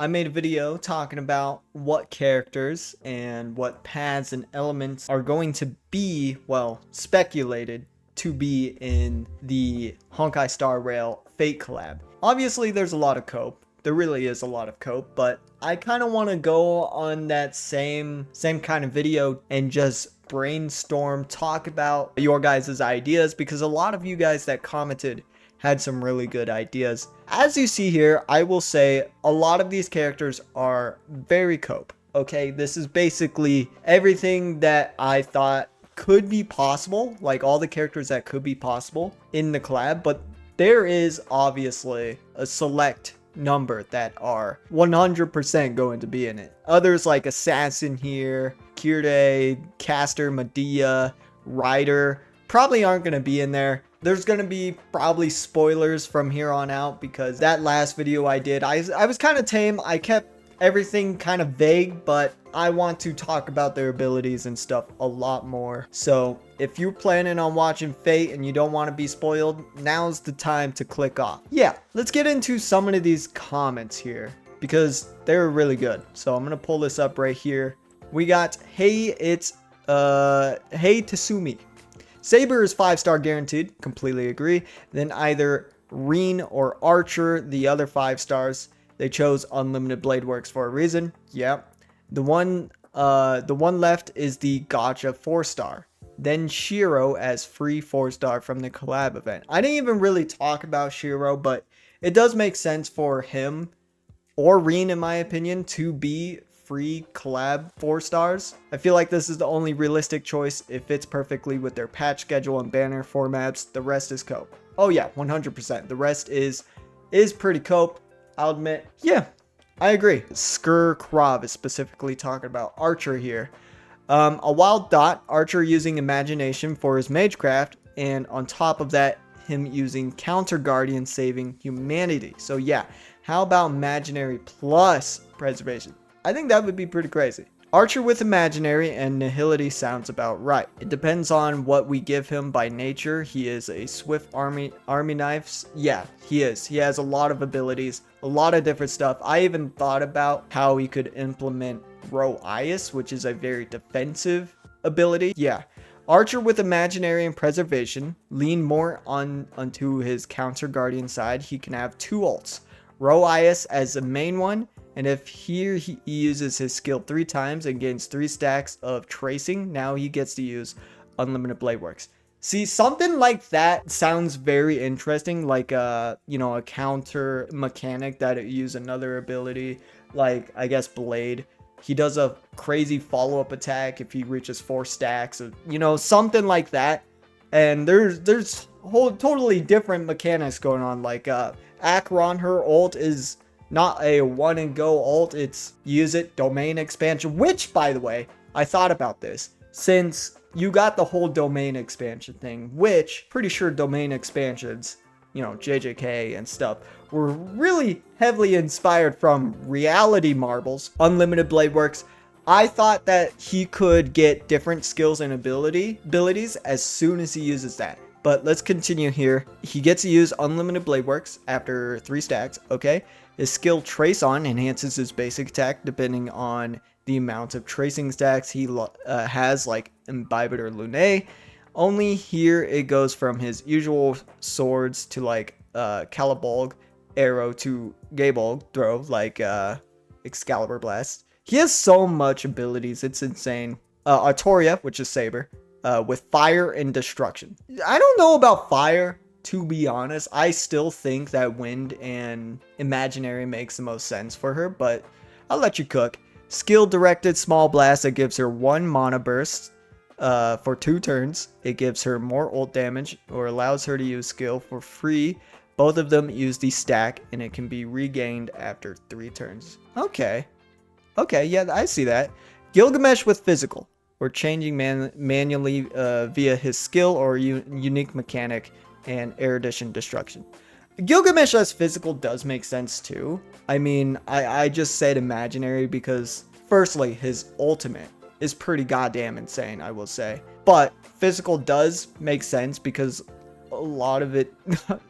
I made a video talking about what characters and what paths and elements are going to be, well, speculated to be in the Honkai Star Rail Fate Collab. Obviously, there's a lot of cope. There really is a lot of cope, but I kind of want to go on that same kind of video and just brainstorm, talk about your guys' ideas, because a lot of you guys that commented had some really good ideas. As you see here, I will say a lot of these characters are very cope. Okay, this is basically everything that I thought could be possible, like all the characters that could be possible in the collab, but there is obviously a select number that are 100% going to be in it. Others like Assassin here, Kirde, Caster, Medea, Rider probably aren't going to be in there. There's going to be probably spoilers from here on out because that last video I did, I was kind of tame. I kept everything kind of vague, but I want to talk about their abilities and stuff a lot more. So if you're planning on watching Fate and you don't want to be spoiled, now's the time to click off. Yeah, let's get into some of these comments here because they're really good. So I'm going to pull this up right here. We got, hey Tasumi. Saber is 5-star guaranteed. Completely agree. Then either Reen or Archer, the other 5 stars. They chose Unlimited Blade Works for a reason. Yep. The one left is the Gacha 4-star. Then Shiro as free 4-star from the collab event. I didn't even really talk about Shiro, but it does make sense for him or Reen, in my opinion, to be free collab 4 stars. I feel like this is the only realistic choice. It fits perfectly with their patch schedule and banner formats. The rest is cope. Oh yeah, 100%. The rest is pretty cope. I'll admit. Yeah, I agree. Skur Krav is specifically talking about Archer here. A wild dot, Archer using imagination for his magecraft, and on top of that, him using counter guardian saving humanity. So yeah, how about imaginary plus preservation? I think that would be pretty crazy. Archer with imaginary and nihility sounds about right. It depends on what we give him by nature. He is a swift army knives. Yeah, he is. He has a lot of abilities, a lot of different stuff. I even thought about how he could implement Roias, which is a very defensive ability. Yeah. Archer with imaginary and preservation, lean more onto his counter guardian side. He can have 2 ults. Roias as the main one. And if here he uses his skill 3 times and gains 3 stacks of tracing, now he gets to use Unlimited Blade Works. See, something like that sounds very interesting, like a counter mechanic that it use another ability, like I guess Blade. He does a crazy follow-up attack if he reaches 4 stacks, something like that. And there's whole totally different mechanics going on, like Akron, her ult is not a one and go ult, it's use it, domain expansion, which by the way, I thought about this, since you got the whole domain expansion thing, which pretty sure domain expansions, JJK and stuff, were really heavily inspired from reality marbles, Unlimited Blade Works. I thought that he could get different skills and abilities as soon as he uses that. But let's continue here. He gets to use Unlimited Blade Works after 3 stacks, okay? His skill Trace On enhances his basic attack depending on the amount of tracing stacks he has, like Imbibed or Lune. Only here it goes from his usual swords to like Calibolg arrow to Gabolg throw, like Excalibur Blast. He has so much abilities, it's insane. Artoria, which is Saber, with fire and destruction. I don't know about fire, to be honest. I still think that wind and imaginary makes the most sense for her, but I'll let you cook. Skill directed small blast that gives her 1 mana burst for 2 turns. It gives her more ult damage or allows her to use skill for free. Both of them use the stack and it can be regained after 3 turns. Okay, yeah, I see that. Gilgamesh with physical, or changing manually via his skill or unique mechanic and erudition destruction. Gilgamesh as physical does make sense too. I mean, I just said imaginary because firstly, his ultimate is pretty goddamn insane, I will say. But physical does make sense because lot of it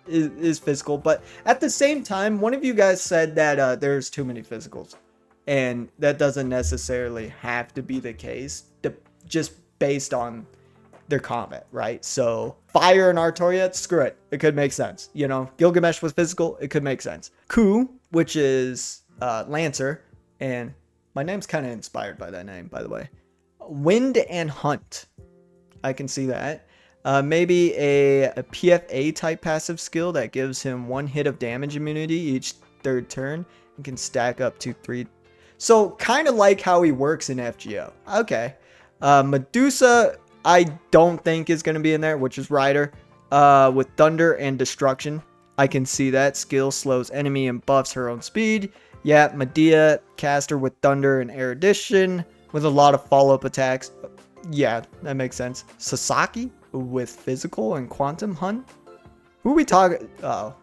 is physical, but at the same time, one of you guys said that there's too many physicals, and that doesn't necessarily have to be the case, just based on their combat, right? So Fire and Artoria, screw it, it could make sense. You know, Gilgamesh was physical, it could make sense. Ku, which is Lancer, and my name's kind of inspired by that name, by the way. Wind and Hunt, I can see that. Maybe a PFA type passive skill that gives him 1 hit of damage immunity each 3rd turn and can stack up to 3. So kind of like how he works in FGO. Okay. Medusa, I don't think is going to be in there, which is Rider. With Thunder and Destruction, I can see that. Skill slows enemy and buffs her own speed. Yeah, Medea, caster with Thunder and Erudition, with a lot of follow-up attacks. Yeah, that makes sense. Sasaki with Physical and Quantum Hunt. Who are we talking? Oh,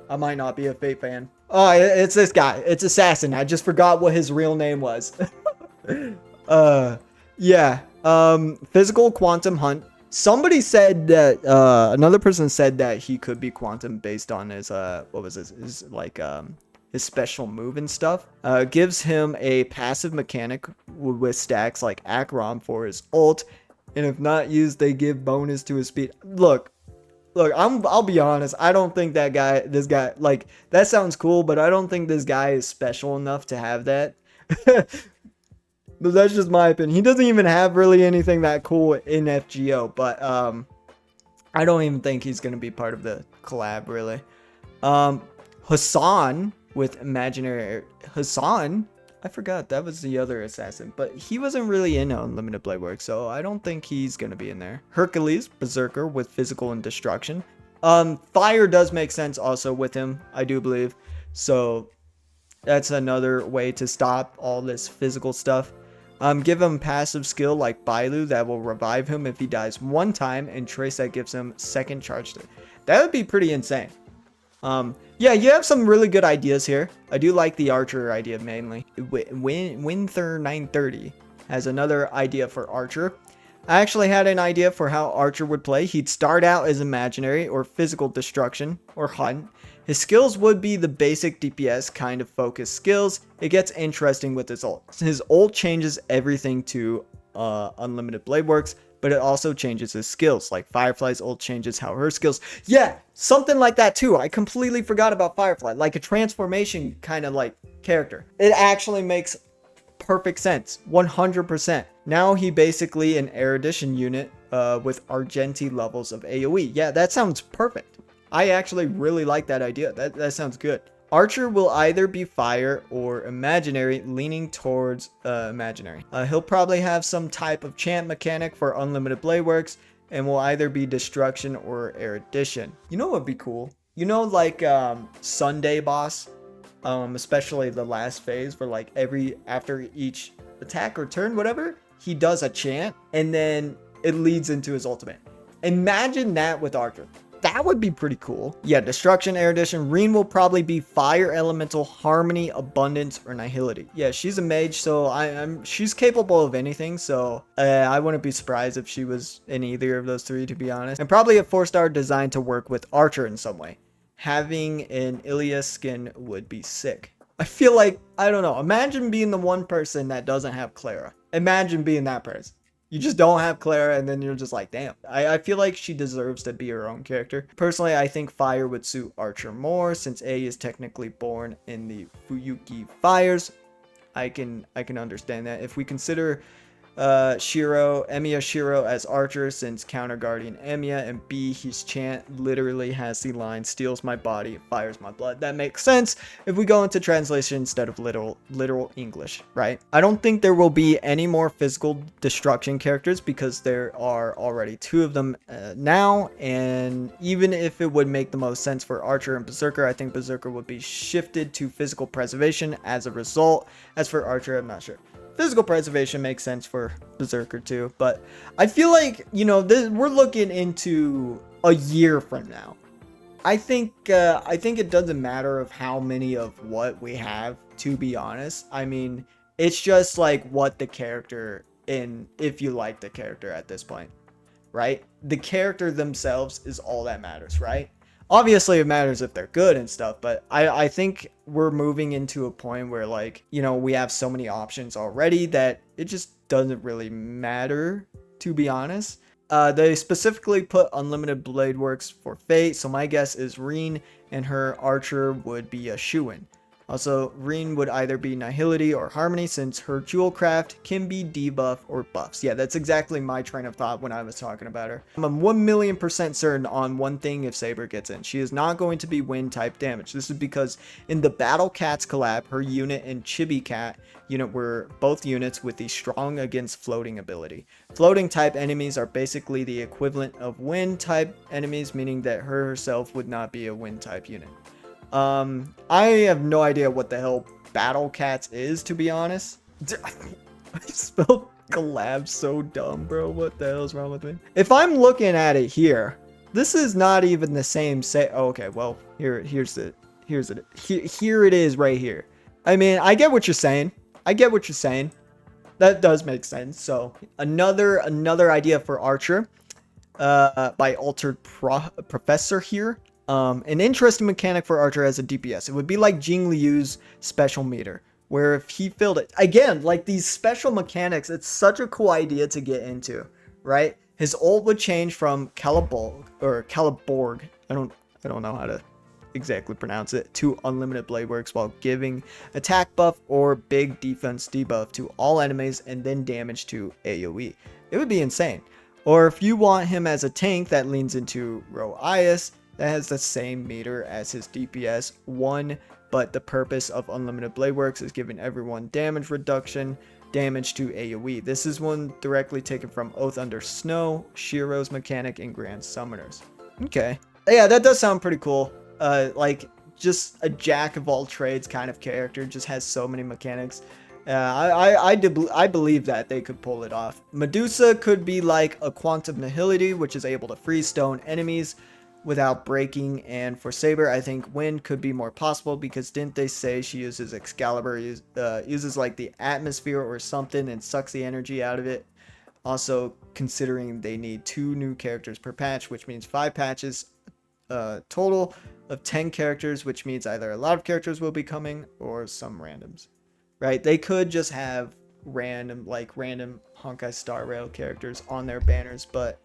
I might not be a Fate fan. Oh, it's this guy. It's Assassin. I just forgot what his real name was. Yeah. Physical Quantum Hunt. Somebody said that, another person said that he could be Quantum based on his, what was his like, his special move and stuff. Gives him a passive mechanic with stacks like Akron for his ult. And if not used, they give bonus to his speed. Look, I'll be honest. I don't think this guy, like, that sounds cool, but I don't think this guy is special enough to have that. But that's just my opinion. He doesn't even have really anything that cool in FGO, but I don't even think he's going to be part of the collab, really. Hassan with Imaginary... Hassan? I forgot, that was the other assassin, but he wasn't really in Unlimited Blade Work, so I don't think he's going to be in there. Hercules, Berserker with Physical and Destruction. Fire does make sense also with him, I do believe. So that's another way to stop all this physical stuff. Give him passive skill like Bailu that will revive him if he dies 1 time, and Trace that gives him 2nd charge. That would be pretty insane. Yeah, you have some really good ideas here. I do like the Archer idea mainly. Winther 930 has another idea for Archer. I actually had an idea for how Archer would play. He'd start out as Imaginary or Physical Destruction or Hunt. His skills would be the basic DPS kind of focused skills. It gets interesting with his ult. His ult changes everything to Unlimited Blade Works, but it also changes his skills. Like Firefly's ult changes how her skills... Yeah, something like that too. I completely forgot about Firefly. Like a transformation kind of like character. It actually makes perfect sense. 100%. Now he basically an Erudition unit with Argenti levels of AoE. Yeah, that sounds perfect. I actually really like that idea. That sounds good. Archer will either be Fire or Imaginary, leaning towards Imaginary. He'll probably have some type of chant mechanic for Unlimited Blade Works, and will either be Destruction or Erudition. You know what would be cool? You know, like Sunday Boss, especially the last phase, for like after each attack or turn, whatever, he does a chant, and then it leads into his ultimate. Imagine that with Archer. That would be pretty cool. Yeah, Destruction, Erudition. Reen will probably be Fire, Elemental, Harmony, Abundance, or Nihility. Yeah, she's a mage, so she's capable of anything, so I wouldn't be surprised if she was in either of those 3, to be honest. And probably a 4-star designed to work with Archer in some way. Having an Ilias skin would be sick. I feel like, I don't know, imagine being the one person that doesn't have Clara. Imagine being that person. You just don't have Clara, and then you're just like, damn. I feel like she deserves to be her own character. Personally, I think Fire would suit Archer more, since A is technically born in the Fuyuki Fires. I can understand that. If we consider Emiya Shiro as Archer, since counter guarding Emiya, and B, his chant literally has the line, steals my body, fires my blood. That makes sense if we go into translation instead of literal English, right? I don't think there will be any more physical destruction characters, because there are already 2 of them now, and even if it would make the most sense for Archer and Berserker, I think Berserker would be shifted to physical preservation as a result. As for Archer, I'm not sure. Physical preservation makes sense for Berserker too, but I feel like, you know, we're looking into a year from now. I think it doesn't matter of how many of what we have, to be honest. I mean, it's just like what the character, and if you like the character at this point, right? The character themselves is all that matters, right? Obviously it matters if they're good and stuff, but I think we're moving into a point where, like, you know, we have so many options already that it just doesn't really matter, to be honest. They specifically put unlimited blade works for Fate, so my guess is Reen and her archer would be a shoo-in. Also, Reen would either be Nihility or Harmony, since her jewel craft can be debuff or buffs. Yeah, that's exactly my train of thought when I was talking about her. I'm 1,000,000% certain on one thing if Saber gets in. She is not going to be wind type damage. This is because in the Battle Cats collab, her unit and Chibi Cat unit were both units with the strong against floating ability. Floating type enemies are basically the equivalent of wind type enemies, meaning that her herself would not be a wind type unit. I have no idea what the hell Battle Cats is, to be honest. I spelled collab so dumb, bro. What the hell is wrong with me? If I'm looking at it here, this is not even the same oh, okay, well, here it is right here. I mean, I get what you're saying. That does make sense. So another idea for Archer, by Altered Professor here. An interesting mechanic for Archer as a DPS. It would be like Jing Liu's special meter, where if he filled it, again, like these special mechanics, it's such a cool idea to get into, right? His ult would change from Caliborg, I don't know how to exactly pronounce it, to unlimited blade works while giving attack buff or big defense debuff to all enemies and then damage to AoE. It would be insane. Or if you want him as a tank that leans into Roias, that has the same meter as his DPS 1, but the purpose of unlimited blade works is giving everyone damage reduction, damage to AoE. This is one directly taken from Oath Under Snow, Shiro's mechanic, and Grand Summoners. Okay. Yeah, that does sound pretty cool. Like, just a jack of all trades kind of character, just has so many mechanics. I believe that they could pull it off. Medusa could be like a Quantum Nihility, which is able to freeze stone enemies without breaking, and for Saber, I think wind could be more possible, because didn't they say she uses Excalibur, uses like the atmosphere or something and sucks the energy out of it? Also, considering they need 2 new characters per patch, which means 5 patches, total of 10 characters, which means either a lot of characters will be coming or some randoms, right? They could just have random Honkai Star Rail characters on their banners, but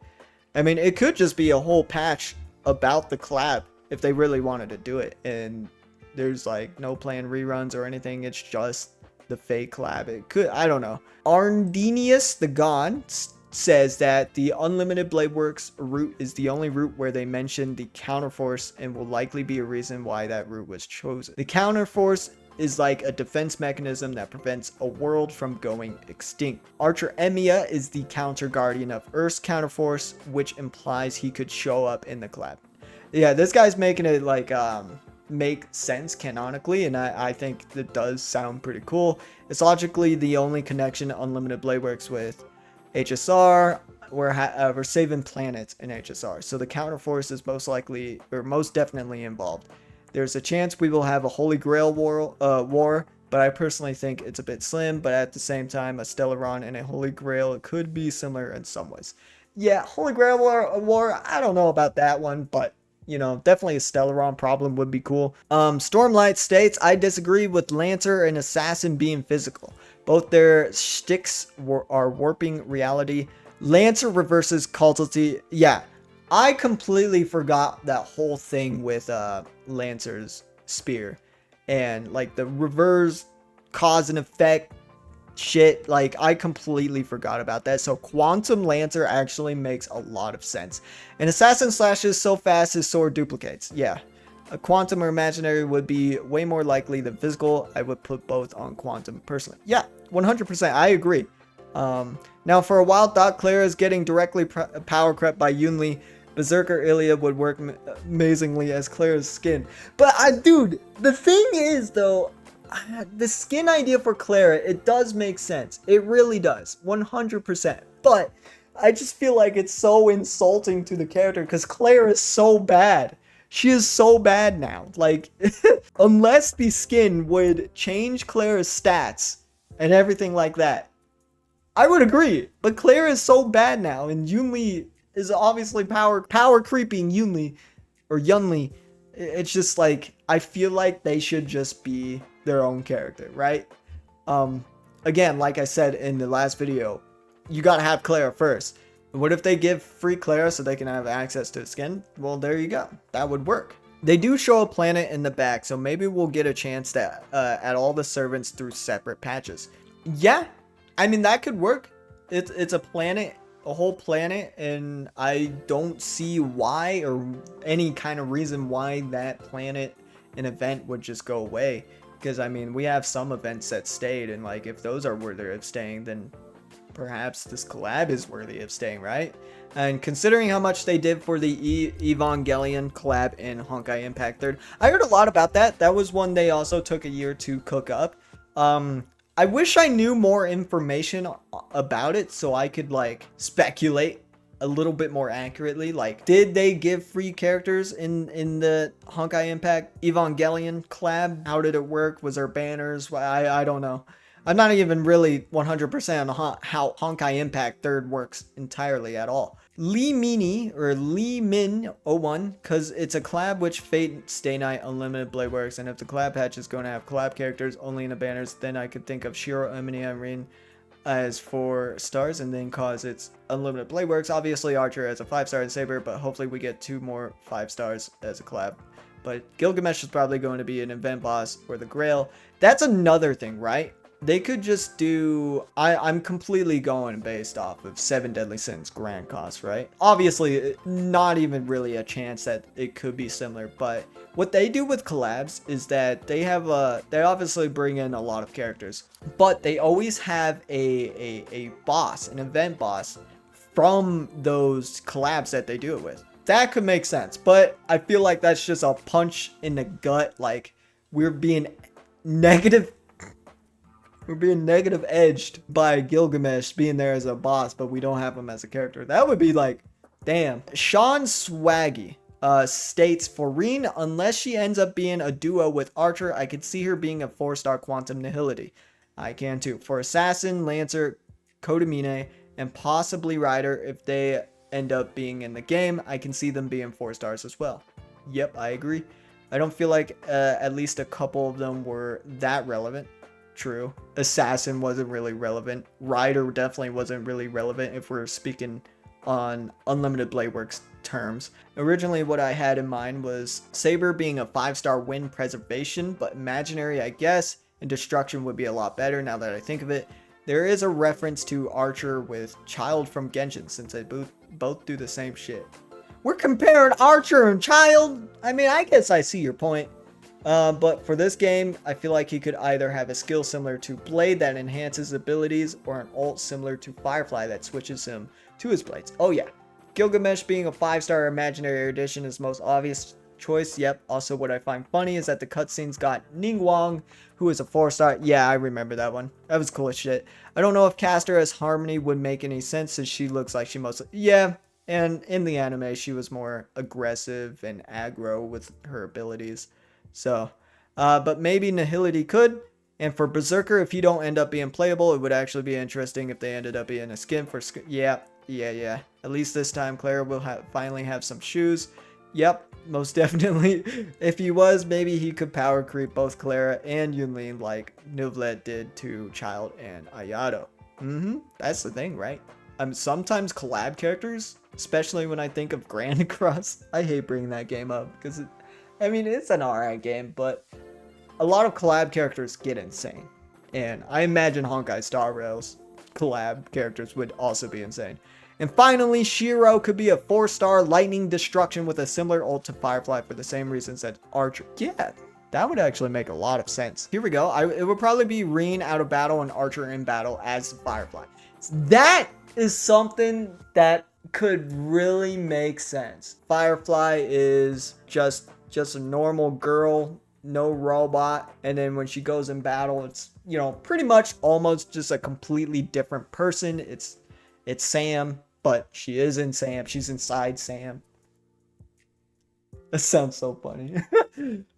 I mean, it could just be a whole patch about the collab if they really wanted to do it, and there's like no planned reruns or anything. It's just the Fate collab. It could, I don't know. Arndinius the God says that the unlimited blade works route is the only route where they mention the counterforce, and will likely be a reason why that route was chosen. The counterforce is like a defense mechanism that prevents a world from going extinct. Archer Emiya is the counter guardian of Earth's counterforce, which implies he could show up in the collab. Yeah, this guy's making it like make sense canonically, and I think that does sound pretty cool. It's logically the only connection to unlimited blade works with HSR. We're saving planets in HSR, so the counterforce is most definitely involved. There's a chance we will have a Holy Grail war, but I personally think it's a bit slim, but at the same time, a Stellaron and a Holy Grail could be similar in some ways. Yeah, Holy Grail war, I don't know about that one, but, you know, definitely a Stellaron problem would be cool. Stormlight states, I disagree with Lancer and Assassin being physical. Both their shticks are warping reality. Lancer reverses cultity. Yeah, I completely forgot that whole thing with Lancer's spear and like the reverse cause and effect shit. Like, I completely forgot about that. So Quantum Lancer actually makes a lot of sense. And Assassin slashes so fast his sword duplicates. Yeah, a Quantum or Imaginary would be way more likely than physical. I would put both on Quantum personally. Yeah, 100%. I agree. Now, for a while, thought Clara is getting directly power crept by Yunli. Berserker Ilya would work amazingly as Clara's skin. But dude, the thing is though, the skin idea for Clara, it does make sense. It really does, 100%. But I just feel like it's so insulting to the character, because Clara is so bad. She is so bad now. Like, unless the skin would change Clara's stats and everything like that, I would agree. But Clara is so bad now, and Yunli is obviously power creeping Yunli or Yunli. It's just like, I feel like they should just be their own character, right? Again, like I said in the last video, you gotta have Clara first. What if they give free Clara so they can have access to the skin? Well, there you go. That would work. They do show a planet in the back, so maybe we'll get a chance to add all the servants through separate patches. Yeah, I mean, that could work. It's a planet, a whole planet, and I don't see why or any kind of reason why that planet and event would just go away. Because, I mean, we have some events that stayed, and like, if those are worthy of staying, then perhaps this collab is worthy of staying, right? And considering how much they did for the Evangelion collab in Honkai Impact 3rd, I heard a lot about that. That was one they also took a year to cook up. I wish I knew more information about it so I could like speculate a little bit more accurately. Like, did they give free characters in the Honkai Impact Evangelion collab? How did it work? Was there banners? I don't know. I'm not even really 100% on how Honkai Impact 3rd works entirely at all. Lee Mini or Lee Min 01, because it's a collab which Fate Stay Night Unlimited Blade Works, and if the collab patch is going to have collab characters only in the banners, then I could think of Shiro, Emily, and Rin as 4 stars, and then cause it's Unlimited Blade Works. Obviously Archer as a 5-star and Saber, but hopefully we get 2 more 5 stars as a collab. But Gilgamesh is probably going to be an event boss or the Grail. That's another thing, right? They could just do, I'm completely going based off of 7 Deadly Sins Grand Cost, right? Obviously, not even really a chance that it could be similar, but what they do with collabs is that they obviously bring in a lot of characters, but they always have a boss, an event boss from those collabs that they do it with. That could make sense, but I feel like that's just a punch in the gut, like we're being negative edged by Gilgamesh being there as a boss, but we don't have him as a character. That would be like, damn. Sean Swaggy states, for Rin, unless she ends up being a duo with Archer, I could see her being a 4-star Quantum Nihility. I can too. For Assassin, Lancer, Kodamine, and possibly Rider, if they end up being in the game, I can see them being 4 stars as well. Yep, I agree. I don't feel like at least a couple of them were that relevant. True. Assassin wasn't really relevant. Rider definitely wasn't really relevant if we're speaking on Unlimited Blade Works terms. Originally what I had in mind was Saber being a 5-star wind preservation, but imaginary I guess, and destruction would be a lot better now that I think of it. There is a reference to Archer with Child from Genshin since they both do the same shit. We're comparing Archer and Child? I mean, I guess I see your point. But for this game, I feel like he could either have a skill similar to Blade that enhances abilities, or an ult similar to Firefly that switches him to his blades. Oh yeah, Gilgamesh being a 5-star imaginary edition is the most obvious choice. Yep. Also, what I find funny is that the cutscenes got Ningguang, who is a 4-star. Yeah, I remember that one. That was cool as shit. I don't know if Caster as Harmony would make any sense, since she looks like she mostly... Yeah, and in the anime, she was more aggressive and aggro with her abilities. So, but maybe Nihility could. And for Berserker, if you don't end up being playable, it would actually be interesting if they ended up being a skin for skin. Yeah. At least this time, Clara will finally have some shoes. Yep, most definitely. If he was, maybe he could power creep both Clara and Yunlin like Nuvlet did to Child and Ayato. That's the thing, right? Sometimes collab characters, especially when I think of Grand Cross, I hate bringing that game up because it's an alright game, but a lot of collab characters get insane. And I imagine Honkai Star Rail's collab characters would also be insane. And finally, Shiro could be a 4-star lightning destruction with a similar ult to Firefly for the same reasons that Archer. Yeah, that would actually make a lot of sense. Here we go. It would probably be Rin out of battle and Archer in battle as Firefly. That is something that could really make sense. Firefly is just a normal girl, no robot, and then when she goes in battle, it's, pretty much almost just a completely different person. It's Sam, but she isn't Sam. She's inside Sam. That sounds so funny.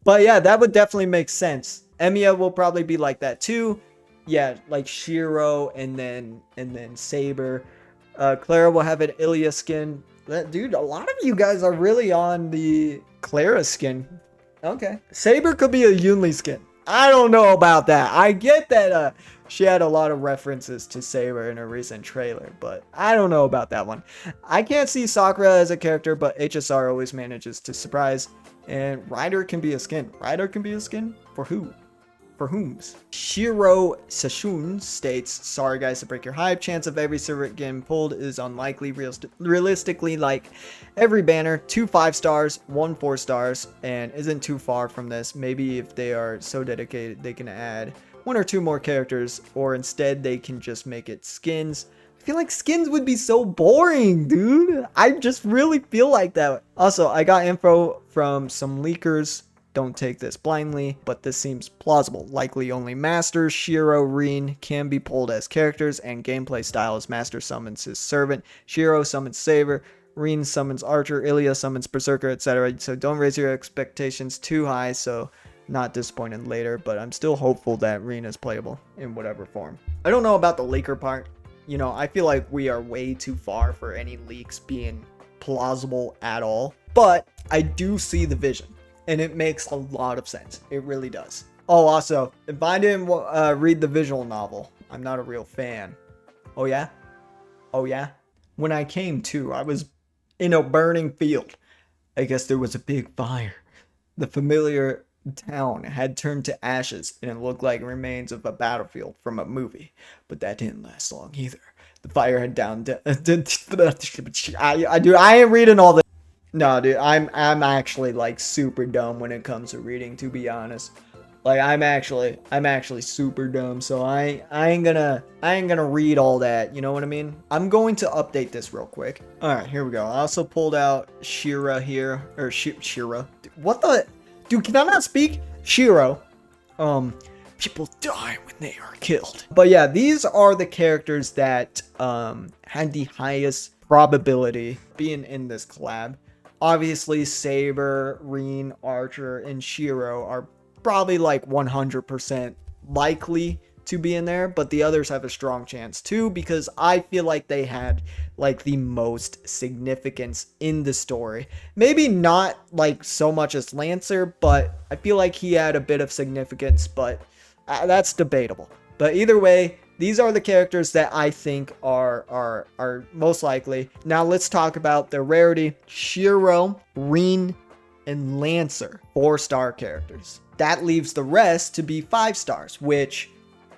But yeah, that would definitely make sense. Emiya will probably be like that too. Yeah, like Shiro and then Saber. Clara will have an Ilya skin. Dude, a lot of you guys are really on the Clara skin. Okay. Saber could be a Yunli skin. I don't know about that. I get that she had a lot of references to Saber in a recent trailer, but I don't know about that one. I can't see Sakura as a character, but HSR always manages to surprise. And Ryder can be a skin. Ryder can be a skin? For who? For whom's? Shiro Sashun states, sorry guys to break your hype, chance of every server getting pulled is unlikely. Realistically, like every banner, 2 5 stars, 1 4 stars, and isn't too far from this. Maybe if they are so dedicated, they can add 1 or 2 more characters, or instead they can just make it skins. I feel like skins would be so boring, dude. I just really feel like that. Also, I got info from some leakers. Don't take this blindly, but this seems plausible. Likely only Master, Shiro, Rin can be pulled as characters, and gameplay style is Master summons his servant, Shiro summons Saber, Rin summons Archer, Ilya summons Berserker, etc. So don't raise your expectations too high, so not disappointed later, but I'm still hopeful that Rin is playable in whatever form. I don't know about the leaker part. You know, I feel like we are way too far for any leaks being plausible at all, but I do see the vision. And it makes a lot of sense. It really does. Oh, also, if I didn't read the visual novel, I'm not a real fan. Oh, yeah? Oh, yeah? When I came to, I was in a burning field. I guess there was a big fire. The familiar town had turned to ashes, and it looked like remains of a battlefield from a movie. But that didn't last long either. The fire had down... I ain't reading all this. No, dude, I'm actually like super dumb when it comes to reading, to be honest. Like I'm actually super dumb, so I ain't gonna read all that, you know what I mean? I'm going to update this real quick. All right, here we go. I also pulled out Shira here, or Shira. What the? Dude, can I not speak? Shiro. People die when they are killed. But yeah, these are the characters that had the highest probability being in this collab. Obviously, Saber, Rin, Archer, and Shiro are probably like 100% likely to be in there, but the others have a strong chance too, because I feel like they had like the most significance in the story. Maybe not like so much as Lancer, but I feel like he had a bit of significance, but that's debatable. But either way, these are the characters that I think are most likely. Now let's talk about the rarity. Shiro, Rin, and Lancer, 4-star characters. That leaves the rest to be 5 stars, which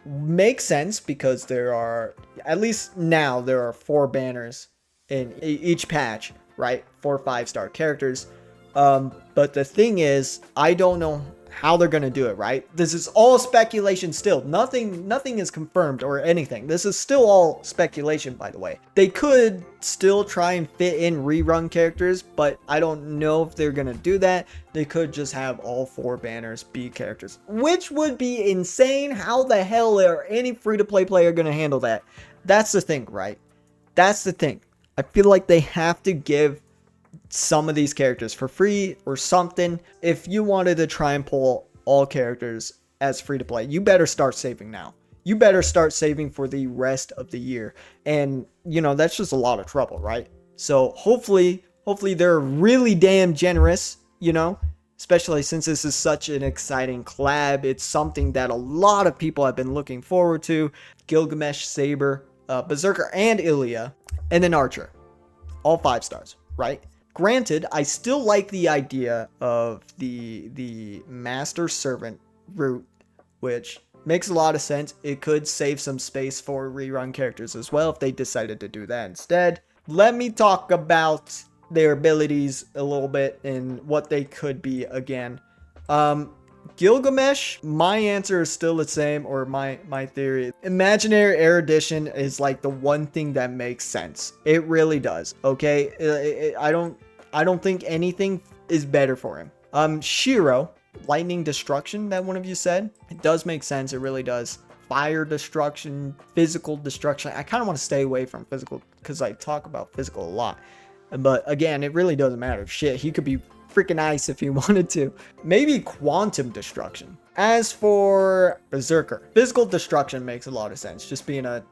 makes sense because there are, at least now, there are 4 banners in each patch, right? 4 5-star characters. But the thing is, I don't know how they're gonna do it, right? This is all speculation still. Nothing is confirmed or anything. This is still all speculation, by the way. They could still try and fit in rerun characters, but I don't know if they're gonna do that. They could just have all 4 banners be characters, which would be insane. How the hell are any free-to-play player gonna handle that? That's the thing, right? That's the thing. I feel like they have to give some of these characters for free or something. If you wanted to try and pull all characters as free to play, you better start saving now. You better start saving for the rest of the year. And you know, that's just a lot of trouble, right? So hopefully they're really damn generous, you know, especially since this is such an exciting collab. It's something that a lot of people have been looking forward to. Gilgamesh, Saber, Berserker, and Ilya, and then Archer. All 5 stars, right? Granted, I still like the idea of the master servant route, which makes a lot of sense. It could save some space for rerun characters as well if they decided to do that instead. Let me talk about their abilities a little bit and what they could be again. Gilgamesh, my answer is still the same, or my theory. Imaginary erudition is like the one thing that makes sense. It really does. Okay, I don't think anything is better for him. Shiro, lightning destruction, that one of you said. It does make sense. It really does. Fire destruction, physical destruction. I kind of want to stay away from physical because I talk about physical a lot. But again, it really doesn't matter. Shit, he could be freaking ice if he wanted to. Maybe quantum destruction. As for Berserker, physical destruction makes a lot of sense. Just being a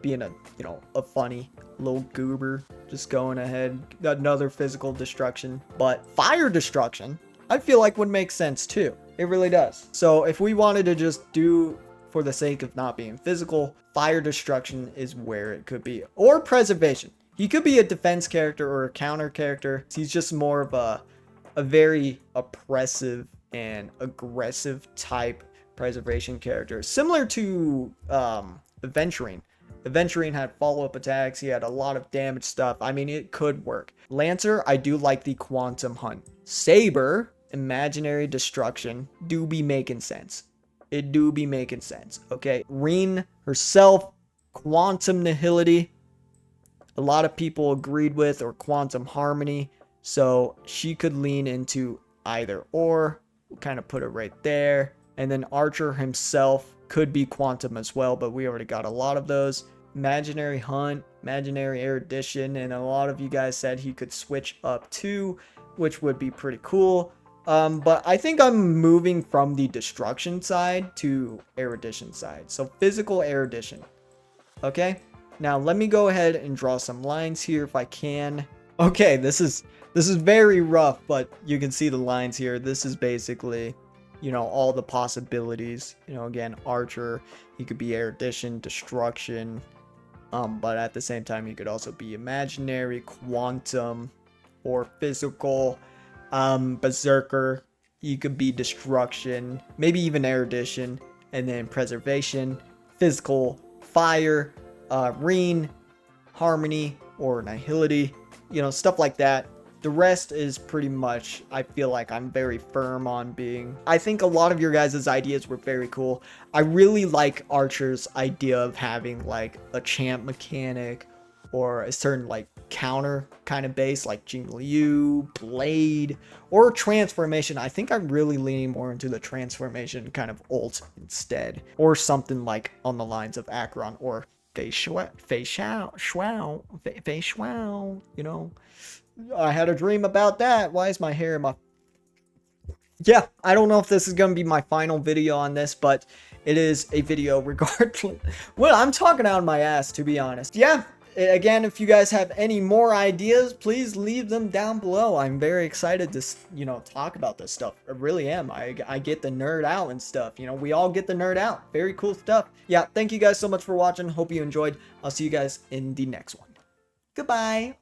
being a funny little goober, just going ahead. Another physical destruction, but fire destruction, I feel like would make sense too. It really does. So if we wanted to just do, for the sake of not being physical, fire destruction is where it could be. Or preservation. He could be a defense character or a counter character. He's just more of a very oppressive and aggressive type preservation character. Similar to Aventurine. Aventurine had follow-up attacks. He had a lot of damage stuff. I mean, it could work. Lancer, I do like the Quantum Hunt. Saber, imaginary destruction, do be making sense. It do be making sense, okay? Reen herself, quantum nihility, a lot of people agreed with, or quantum harmony, so she could lean into either or. We'll kind of put it right there. And then Archer himself could be quantum as well, but we already got a lot of those. Imaginary Hunt, imaginary erudition, and a lot of you guys said he could switch up too, which would be pretty cool. But I think I'm moving from the destruction side to erudition side. So physical erudition. Okay. Now let me go ahead and draw some lines here if I can. Okay, this is very rough, but you can see the lines here. This is basically, all the possibilities. Again, Archer, he could be erudition, destruction, but at the same time, he could also be imaginary, quantum, or physical. Berserker, you could be destruction, maybe even erudition, and then preservation, physical, fire, Reen, harmony, or nihility, stuff like that. The rest is pretty much, I feel like I'm very firm on being. I think a lot of your guys' ideas were very cool. I really like Archer's idea of having like a champ mechanic, or a certain like counter kind of base like Jing Liu, Blade, or transformation. I think I'm really leaning more into the transformation kind of ult instead, or something like on the lines of Acheron or Fei Shao. I had a dream about that. Why is my hair in my... Yeah, I don't know if this is going to be my final video on this, but it is a video regardless. Well, I'm talking out of my ass, to be honest. Yeah. Again, if you guys have any more ideas, please leave them down below. I'm very excited to, talk about this stuff. I really am. I get the nerd out and stuff. We all get the nerd out. Very cool stuff. Yeah, thank you guys so much for watching. Hope you enjoyed. I'll see you guys in the next one. Goodbye.